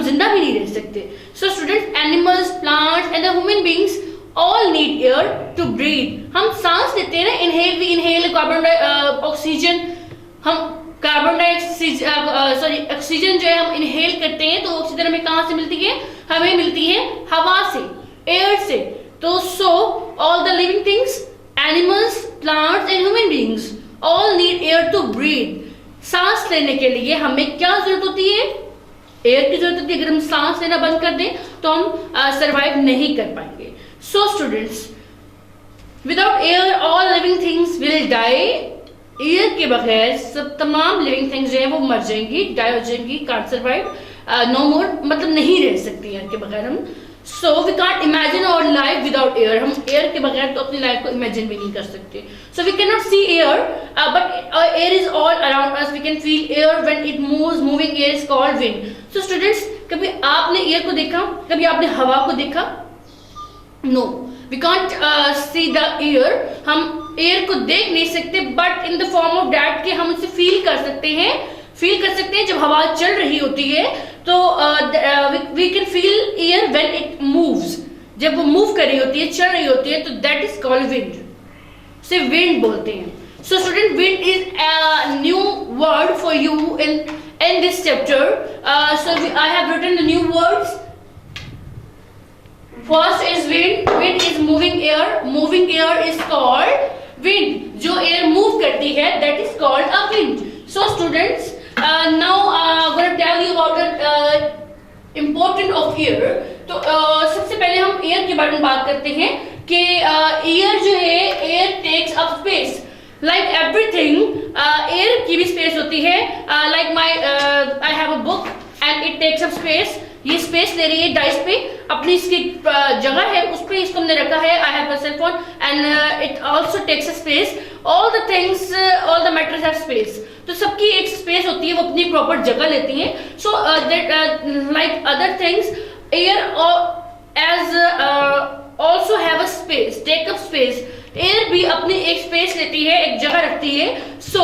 जिंदा भी नहीं रह सकते. So students, animals, plants and the human beings all need air to breathe. हम सांस लेते हैं ना, inhale, we inhale carbon oxygen, हम कार्बन डाइऑक्साइड ऑक्सीजन जो है हम इनहेल करते हैं, तो ऑक्सीजन हमें कहाँ से मिलती है? हमें मिलती है हवा से, एयर से. तो so all the living things, animals, plants and human beings all need air to breathe. सांस लेने के लिए हमें क्या जरूरत होती है? एयर की जरूरत होती है. अगर हम सांस लेना बंद कर दें तो हम सरवाइव नहीं कर पाएंगे. So students, without air all living things will die. Air के बगैर सब तमाम लिविंग थिंग्स जो है वो मर जाएंगी, डाई हो जाएंगी, कांट सर्वाइव, नो मोर, मतलब नहीं रह सकती एयर के बगैर हम. So we can't imagine our life without air. हम एयर के बगैर तो अपनी लाइफ को इमेजिन भी नहीं कर सकते. So we can not see air, but air is all around us. We can feel air when it moves. Moving air is called wind. So students, कभी आपने एयर को देखा? कभी आपने हवा को देखा? No, we can't see the air. हम एयर को देख नहीं सकते, but in the form of that कि हम उसे फील कर सकते हैं. फील कर सकते हैं जब हवा चल रही होती है, तो we can feel air when it moves. जब वो मूव कर रही होती है, चल रही होती है, तो दैट इज कॉल्ड विंड. से विंड बोलते हैं. So student, wind is a new word for you in this chapter. So I have written the new words. First is wind. Wind is moving air. Moving air is called wind. जो air move करती है, that is called a wind. So students, now I'm going to tell you about the importance of air. तो सबसे पहले हम air के बारे में बात करते हैं कि air जो है, air takes up space. Like everything, air की भी space होती है. Like I have a book and it takes up space. ये स्पेस ले रही है डाइस पे, अपनी इसकी जगह है उस पे इसको हमने रखा है. I have a cell phone and it also takes a space. All the things, all the matters have space. तो सबकी एक स्पेस होती है, वो अपनी प्रॉपर जगह लेती हैं. So like other things, air as also have a space, take up space. Air भी अपनी एक स्पेस लेती है, एक जगह रखती है. सो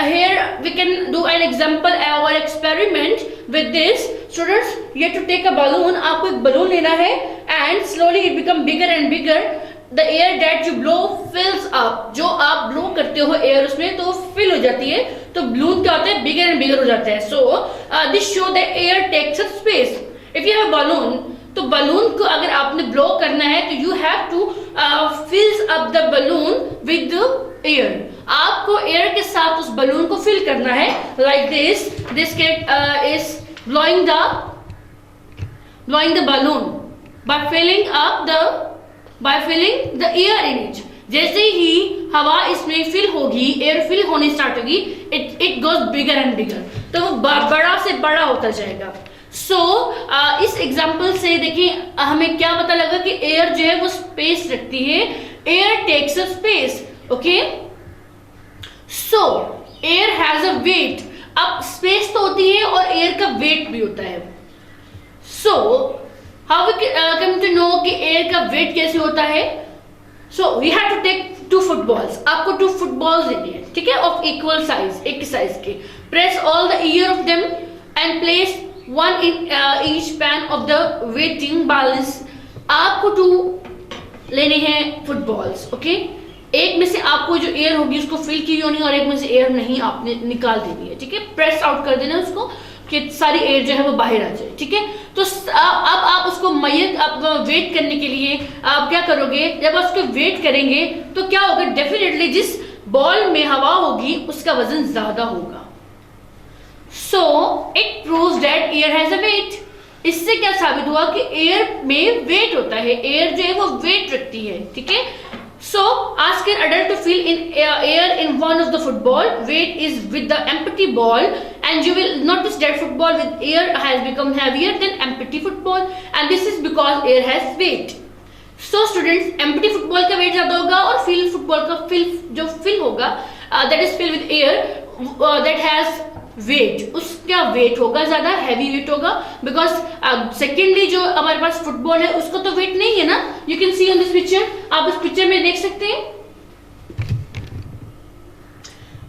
here we can do an example or experiment with this. Students, you have to take a balloon. आपको एक बलून लेना है and slowly it become bigger and bigger. The air that you blow fills up. जो आप blow करते हो air उसमें, तो fill हो जाती है, तो balloon क्या होता है? Bigger and bigger हो जाता है. So this show that air takes up space. If you have a balloon, तो बलून को अगर आपने ब्लो करना है तो you have to fill up the balloon with air. आपको एयर के साथ उस बलून को फिल करना है. Like this cat is blowing the balloon by filling the air in it. जैसे ही हवा इसमें फिल होगी, एयर फिल होनी स्टार्ट होगी, it goes bigger and bigger. तो वो बड़ा से बड़ा होता जाएगा. सो इस एग्जाम्पल से देखिए हमें क्या पता लगा कि एयर जो है वो स्पेस रखती है. Air takes a space. Okay, so air has a weight. अब स्पेस तो होती है और एयर का वेट भी होता है. So how we come to know कि एयर का वेट कैसे होता है? So we have to take 2 footballs. आपको 2 फुटबॉल्स लेने हैं, ठीक है, ऑफ इक्वल साइज, एक साइज के. Press all the air of them and place one in each pan of the weighting balance. आपको 2 लेने हैं फुटबॉल्स. ओके, एक में से आपको जो एयर होगी उसको फिल की होनी और एक में से एयर नहीं आपने निकाल देनी है. ठीक है, प्रेस आउट कर देना उसको कि सारी एयर जो है वो बाहर आ जाए. ठीक है, तो अब आप उसको आप वेट करने के लिए आप क्या करोगे? जब आप उसको वेट करेंगे तो क्या होगा? डेफिनेटली जिस बॉल में हवा होगी उसका वजन ज्यादा होगा. So it proves that air has a weight. इससे क्या साबित हुआ कि एयर में वेट होता है. एयर जो है वो वेट रखती है. ठीक है, so ask an adult to fill in air in one of the football. Weight is with the empty ball and you will notice that football with air has become heavier than empty football and this is because air has weight. So students, empty football का wait ज्यादा होगा और fill football का जो fill होगा that is filled with air that has weight, उसका weight होगा ज्यादा, हैवी वेट होगा. बिकॉज सेकेंडली जो हमारे पास फुटबॉल है उसको तो वेट नहीं है ना. You can see on this picture. आप इस पिक्चर में देख सकते हैं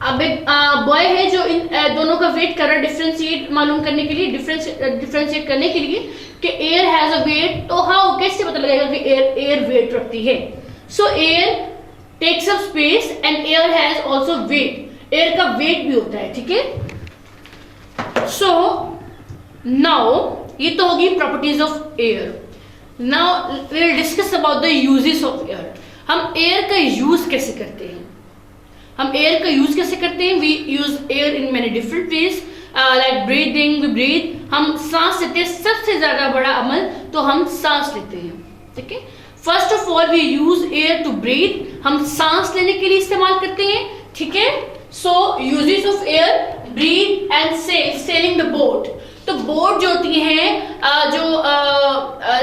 अब एक बॉय है जो इन दोनों का वेट कर रहा है, डिफरेंशिएट मालूम करने के लिए, डिफरेंशिएट करने के लिए कि एयर हैज अ वेट, तो हाउ कैसे पता लगेगा कि एयर वेट रखती है? So air takes up space and air has also weight, air का वेट भी होता है, ठीक है। सो नाउ ये तो होगी properties of air. Now we will discuss about the uses of air. हम एयर का यूज कैसे करते हैं? हम एयर का यूज कैसे करते हैं? We use air in many different ways, like breathing, we breathe, हम सांस लेते हैं। सबसे ज्यादा बड़ा अमल तो हम सांस लेते हैं, ठीक है। First of all we use air to breathe, हम सांस लेने के लिए इस्तेमाल करते हैं, ठीक है। So uses of air, breathe and sailing the boat. तो बोट जो होती हैं, जो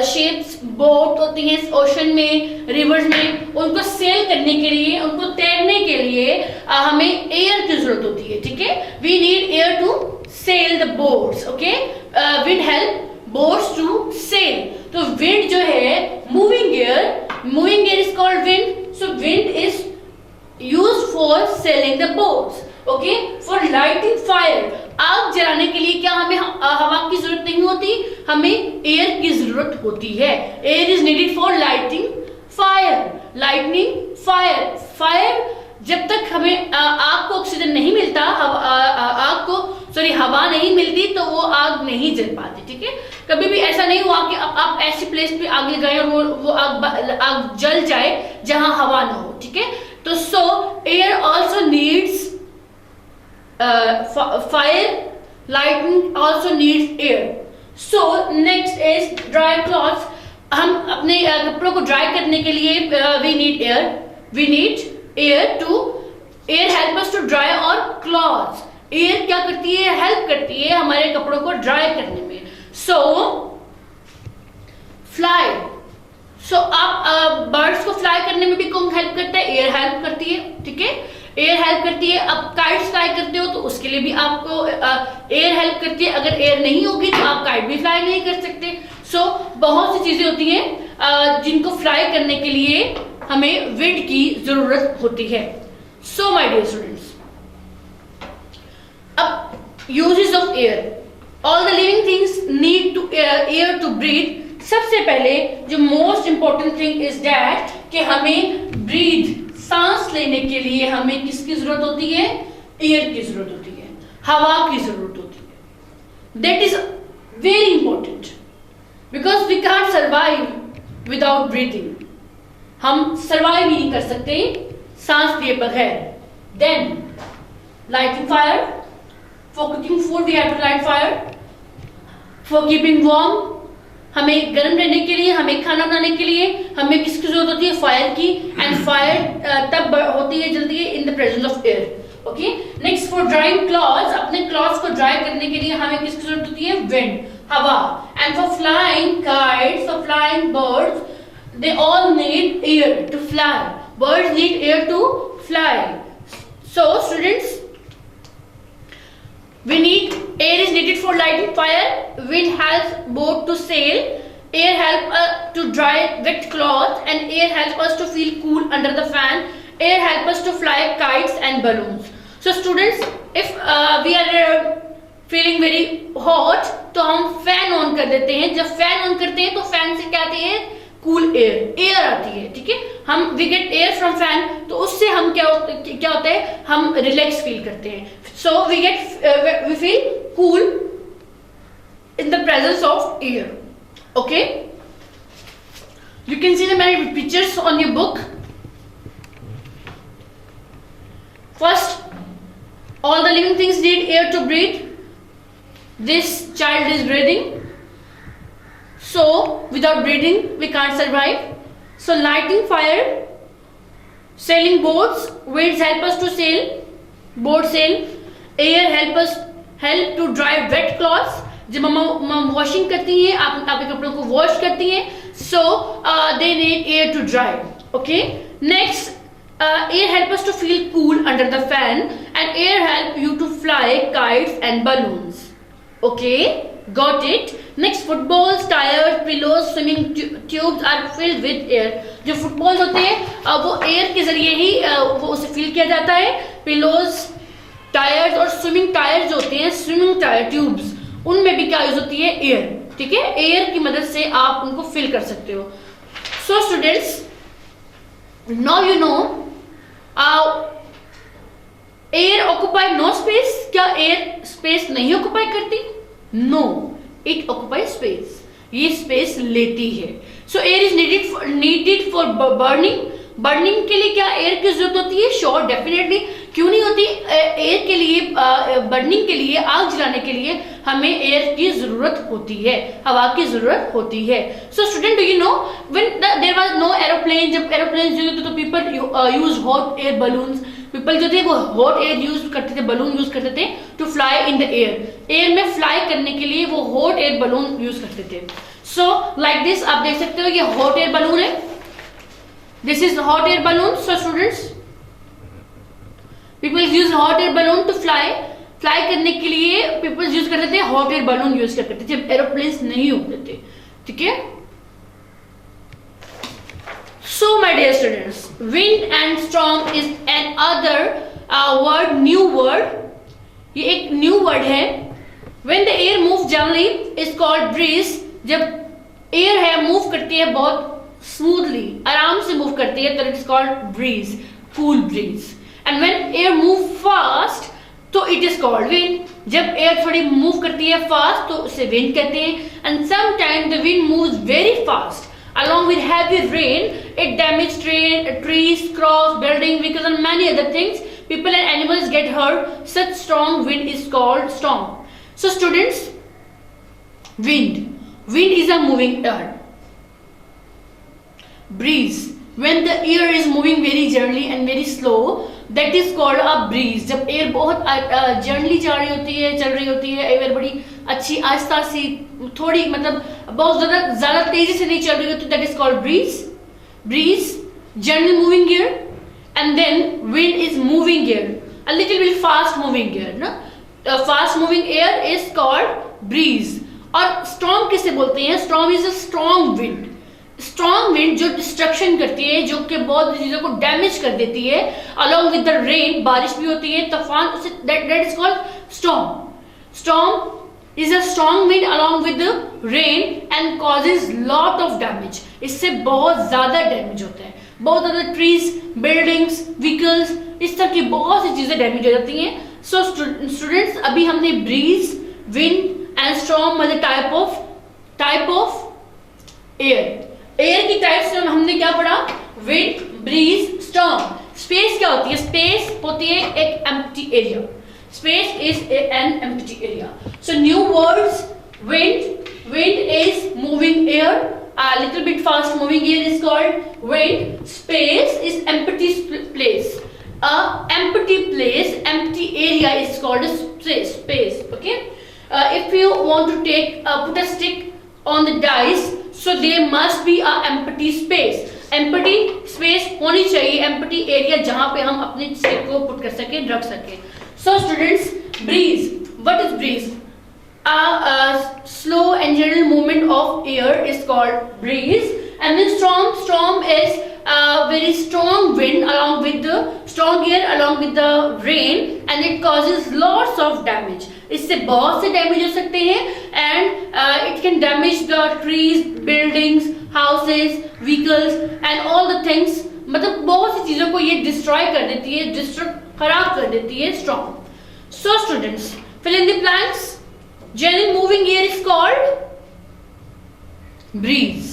शिप्स बोट होती हैं ओशन में, रिवर्स में, उनको सेल करने के लिए, उनको तैरने के लिए हमें एयर की जरूरत होती है, ठीक है। We need air to sail the boats, okay. Wind help boats to sail. तो विंड जो है moving air is called wind. So wind is used for sailing the boats, okay. For lighting fire, आग जलाने के लिए क्या हमें हवा की जरूरत नहीं होती, हमें एयर की जरूरत होती है। Air is needed for lighting fire, lightning fire. Fire जब तक हमें आग को ऑक्सीजन नहीं मिलता, हवा नहीं मिलती, तो वो आग नहीं जल पाती, ठीक है। कभी भी ऐसा नहीं हुआ कि आप ऐसी प्लेस पे आग लगाएं और वो आग जल जाए जहां हवा ना हो, ठीक है। तो सो air also needs fire, lightning also needs air. So next is dry cloths. हम अपने कपड़ों को ड्राई करने के लिए we need air to air help us to dry our clothes. Air क्या करती है? हेल्प करती है हमारे कपड़ों को ड्राई करने में। सो फ्लाई, सो आप बर्ड्स को फ्लाई करने में भी कौन हेल्प करता है? एयर हेल्प करती है, ठीक है। एयर हेल्प करती है। अब काइट्स फ्लाई करते हो तो उसके लिए भी आपको एयर हेल्प करती है। अगर एयर नहीं होगी तो आप काइट भी फ्लाई नहीं कर सकते। सो बहुत सी चीजें होती हैं जिनको फ्लाई करने के लिए हमें विंड की जरूरत होती है। सो माय डियर स्टूडेंट्स, अब uses of air, all the living things need to air to breathe. सबसे पहले जो most important thing is that कि हमें ब्रीथ, सांस लेने के लिए हमें किसकी जरूरत होती है? एयर की जरूरत होती है, हवा की जरूरत होती है। That is very important because we can't survive without breathing. हम सर्वाइव नहीं कर सकते सांस लिए बगैर। Then lighting fire, for cooking food we have to light fire, for keeping warm, हमें गर्म रहने के लिए, हमें खाना बनाने के लिए हमें किसकी जरूरत होती है? फायर की। एंड फायर तब होती है जल्दी in the presence of air, okay. Next for drawing clothes, अपने क्लॉथ्स को ड्राई करने के लिए हमें किसकी जरूरत होती है? विंड, हवा। And for flying kites, for flying birds, they all need air to fly. Birds need air to fly. So students, we need air is needed for lighting fire, wind helps boat to sail, air help to dry wet clothes, and air helps us to feel cool under the fan, air help us to fly kites and balloons. So students, if we are feeling very hot तो हम fan on कर देते हैं। जब fan on करते हैं तो fan से क्या आती है? कूल एयर आती है, ठीक है। हम we get air from fan, तो उससे हम क्या होता है? हम रिलैक्स फील करते हैं। So we feel cool in the presence of air, okay. You can see the many pictures on your book. First, all the living things need air to breathe. This child is breathing, so without breathing we can't survive. So lighting fire, sailing boats, winds help us to sail, boat sail. Air help to dry wet clothes, जब मम्मा washing करती हैं, आप आपके कपड़ों को wash करती हैं, so they need air to dry, okay. Next air help us to feel cool under the fan, and air help you to fly kites and balloons, okay, got it. Next footballs, tyres, pillows, swimming tubes are filled with air. जो footballs होते हैं वो air के जरिए ही वो उसे fill किया जाता है। पिलोज टायर्स और स्विमिंग टायर्स जो होते हैं, स्विमिंग टायर ट्यूब्स, उनमें भी क्या यूज होती है, एयर, ठीक है, एयर की मदद से आप उनको फिल कर सकते हो। So students, now you know air occupy no space, क्या एयर स्पेस नहीं ऑक्यूपाई करती? नो, इट ऑक्यूपाई स्पेस, ये स्पेस लेती है। So air is needed for burning, burning के लिए क्या एयर की जरूरत होती है? श्योर, डेफिनेटली, क्यों नहीं होती? एयर के लिए, बर्निंग के लिए, आग जलाने के लिए हमें एयर की जरूरत होती है, हवा की जरूरत होती है। So student, do you know when there was no aeroplane, जब एरोप्लेन जो थे तो people use hot air balloons, people जो थे वो हॉट एयर यूज करते थे, बलून यूज करते थे to fly in the air, air में फ्लाई करने के लिए वो हॉट एयर बलून यूज करते थे। सो लाइक दिस, आप देख सकते हो ये हॉट एयर बलून है, this is hot air balloon. So students, people use hot air balloon to fly, fly करने के लिए पीपल यूज करते थे हॉट एयर बलून यूज करते थे जब एरोप्लेन्स नहीं होते थे, ठीक है। So my dear students, wind and storm is another word, new word. ये एक new word है। When the air moves gently, is called breeze. जब air है move करती है बहुत smoothly, आराम से move करती है, तो it is called breeze, cool breeze. And when air move fast, तो it is called wind. जब air थोड़ी move करती है fast, तो उसे wind कहते हैं। And sometimes the wind moves very fast. Along with heavy rain, it damages trees, crops, buildings, vehicles, and many other things. People and animals get hurt. Such strong wind is called storm. So, students, wind. Wind is a moving air. Breeze. When the air is moving very gently and very slow, that is called a breeze. जब air बहुत gently जा रही होती है, चल रही होती है, air बड़ी अच्छी आस्ता सी, थोड़ी मतलब बहुत ज्यादा तेजी से नहीं चल रही होती, that is called breeze. Breeze, gently moving air, and then wind is moving air, a little bit fast moving air, ना? Fast moving air is called breeze. और storm किसे बोलते हैं? Storm is a strong wind. Strong wind जो destruction करती है, जो कि बहुत चीजों को डैमेज कर देती है, अलॉन्ग विद द रेन, बारिश भी होती है, तूफान, उसे that is called storm. Storm is a strong wind along with the rain and causes lot of damage. इससे बहुत ज्यादा डैमेज होता है, बहुत ज्यादा ट्रीज, बिल्डिंग्स, व्हीकल्स, इस तरह की बहुत सी चीजें डैमेज हो जाती हैं. सो स्टूडेंट्स, अभी हमने ब्रीज, विंड एंड स्टॉर्म मतलब टाइप ऑफ एयर. एयर की टाइप्स में हमने क्या पढ़ा? Wind, bridge, storm. स्पेस क्या होती है? स्पेस होती है एक empty area. Space is an empty area. So new words, wind. Wind is moving air. A little bit fast moving air is called wind. Space is empty place. A empty place, empty area is called space. Okay. If you want to put a stick on the dice, so there must be a empty space. Empty space होनी चाहिए, empty area जहाँ पे हम अपने stick को put कर सके, रख सके. So students, breeze. What is breeze? A slow and gentle movement of air is called breeze. And then storm is a very strong wind along with the strong air along with the rain, and it causes lots of damage. इससे बहुत से damage हो सकते हैं, and it can damage the trees, buildings, houses, vehicles and all the things. मतलब बहुत सी चीजों को ये डिस्ट्रॉय कर देती है, खराब कर देती है storm. So students, fill in the blanks. Gentle moving air is called breeze.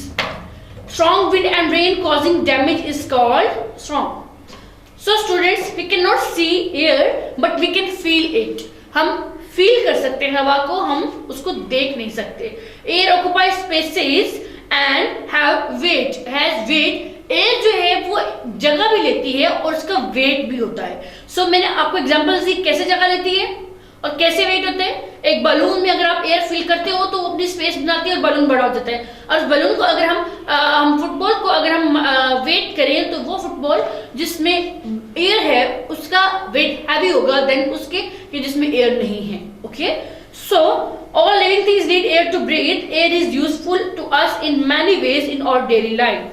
Strong wind and rain causing damage is called storm. So students, we cannot see air but we can feel it. हम feel कर सकते हैं हवा को, हम उसको देख नहीं सकते. Air occupies spaces and has weight. Air जो है वो जगह भी लेती है और उसका वेट भी होता है. So मैंने आपको एग्जांपल दी कैसे जगह लेती है और कैसे वेट होते हैं. एक बलून में अगर आप एयर फिल करते हो तो वो अपनी स्पेस बनाती है और बलून बड़ा हो जाता है. और उस बलून को अगर हम फुटबॉल को अगर हम वेट करें तो वो फुटबॉल जिसमें एयर है उसका वेट हैवी होगा देन उसके कि जिसमें एयर नहीं है. Okay. So all living things need air to breathe. Air is useful to us in many ways in our daily life.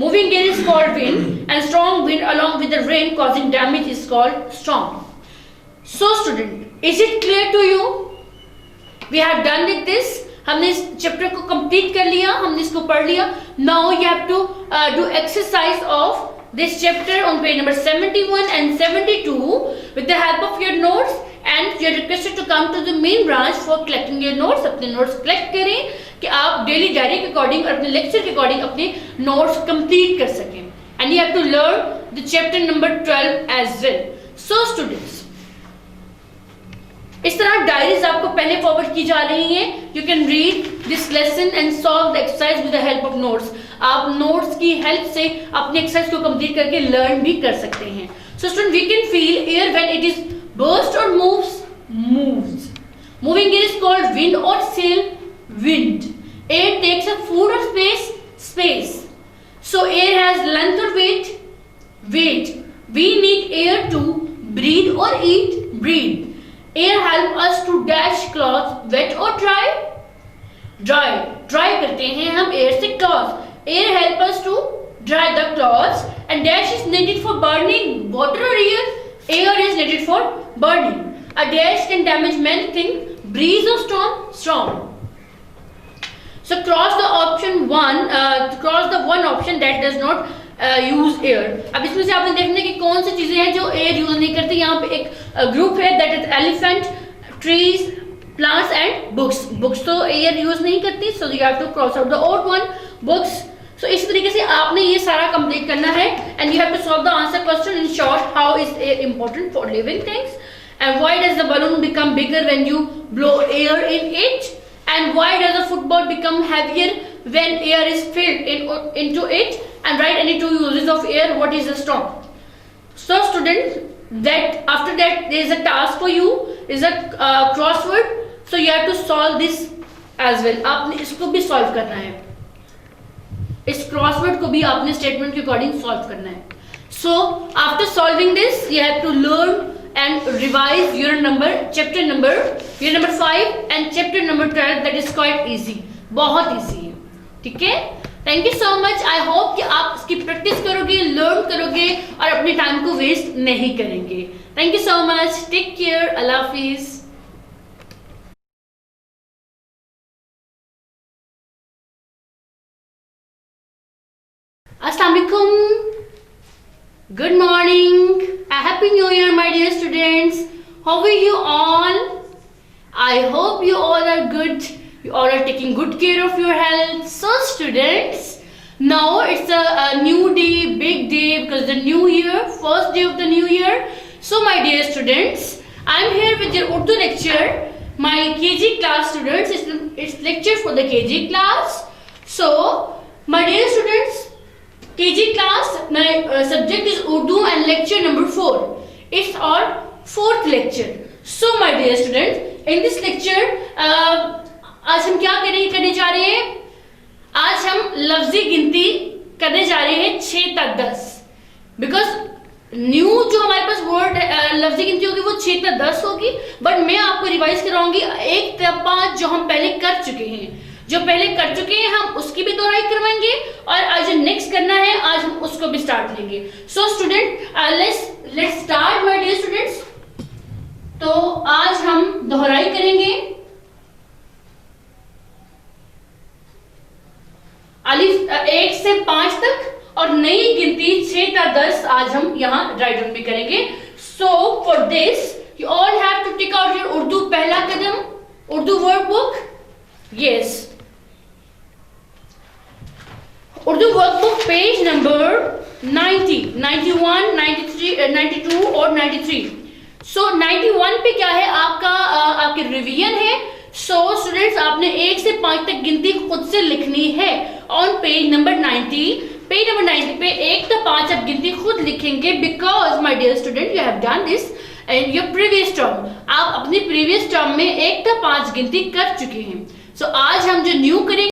Moving air is called wind and strong wind along with the rain causing damage is called storm. So student, is it clear to you? We have done with this. हमने इस chapter को complete कर लिया, हमने इसको पढ़ लिया. Now you have to do exercise of this chapter on page number 71 and 72 with the help of your notes, and you are requested to come to the main branch for collecting your notes. अपने notes collect करें कि आप daily diary के according और अपने lecture के according अपने notes complete कर सकें. And you have to learn the chapter number 12 as well. So students, इस तरह डायरीज आपको पहले फॉरवर्ड की जा रही हैं. You can read this lesson and solve the exercise with the help of notes. आप नोट्स की हेल्प से अपनी एक्सरसाइज को कंप्लीट करके लर्न भी कर सकते हैं. So student, we can feel air when it is burst और moves. Moving air is called wind और sail, wind. Air takes up food और space. So air has length और weight. We need air to breathe और eat, breathe. Air help us to dash cloth wet or dry. Dry करते हैं हम air से cloth. Air help us to dry the cloths, and dash is needed for burning. Water or air? Air is needed for burning. A dash can damage many things. Breeze or storm. So cross the one option that does not use air. अब इसमें से आपने देखना कि कौन सी चीजें हैं जो एयर यूज नहीं करती. यहाँ पे एक ग्रुप है, that is elephant, trees, plants and books तो एयर यूज नहीं करती. So you have to cross out the odd one, books. सो इसी तरीके से आपने ये सारा कंप्लीट करना है, and you have to solve the answer question in short. How is air important for living things, and why does the balloon become bigger when you blow air in it, and why does a football become heavier when air is filled into it, and write any two uses of air. What is a storm? So students, that after that there is a task for you, is a crossword. So you have to solve this as well. आपने इसको भी solve करना है. इस crossword को भी आपने statement के according solve करना है. So after solving this, you have to learn and revise your chapter number 5 and chapter number 12. That is quite easy, बहुत easy है. ठीक है? Thank you so much. I hope कि आप इसकी प्रैक्टिस करोगे, लर्न करोगे और अपने टाइम को वेस्ट नहीं करेंगे. Thank you so much. Take care. अल्लाह हाफिज. अस्सलाम वालेकुम. Good morning. A happy new year, my dear students. How are you all? I hope you all are good. You all are taking good care of your health. So students, now it's a new day, big day, because the new year, first day of the new year. So my dear students, I'm here with your Urdu lecture. My KG class students, it's lecture for the KG class. So my dear students, KG class, my subject is Urdu and lecture number 4. It's our 4th lecture. So my dear students, in this lecture, आज हम क्या करने जा रहे हैं? आज हम लफ्जी गिनती करने जा रहे हैं 6 तक 10. Because न्यू जो हमारे पास वर्ड लफ्जी गिनती होगी वो 6 तक 10 होगी, बट मैं आपको रिवाइज कराऊंगी 1 तक 5 जो हम पहले कर चुके हैं. जो पहले कर चुके हैं हम उसकी भी दोहराई करवाएंगे, और आज जो नेक्स्ट करना है आज हम उसको भी स्टार्ट लेंगे. So student, let's start my dear students. तो आज हम दोहराई करेंगे अलिफ 1 से 5 तक, और नई गिनती 6 तक 10 आज हम यहाँ राइट डाउन भी करेंगे. So for this you all have to take out your Urdu पहला कदम, Urdu workbook. Yes, Urdu workbook page number 90, 91, 93, 92 और 93. सो 91 पे क्या है आपका आपके रिवीजन है. सो स्टूडेंट्स, आपने 1 से 5 तक गिनती खुद से लिखनी है on page number 90. Page number 90 पे 1 से 5 आप गिनती खुद लिखेंगे, because my dear student you have done this in your previous term. आप अपने प्रीवियस टर्म में 1 से 5 गिनती कर चुके हैं. सो आज हम जो न्यू करेंगे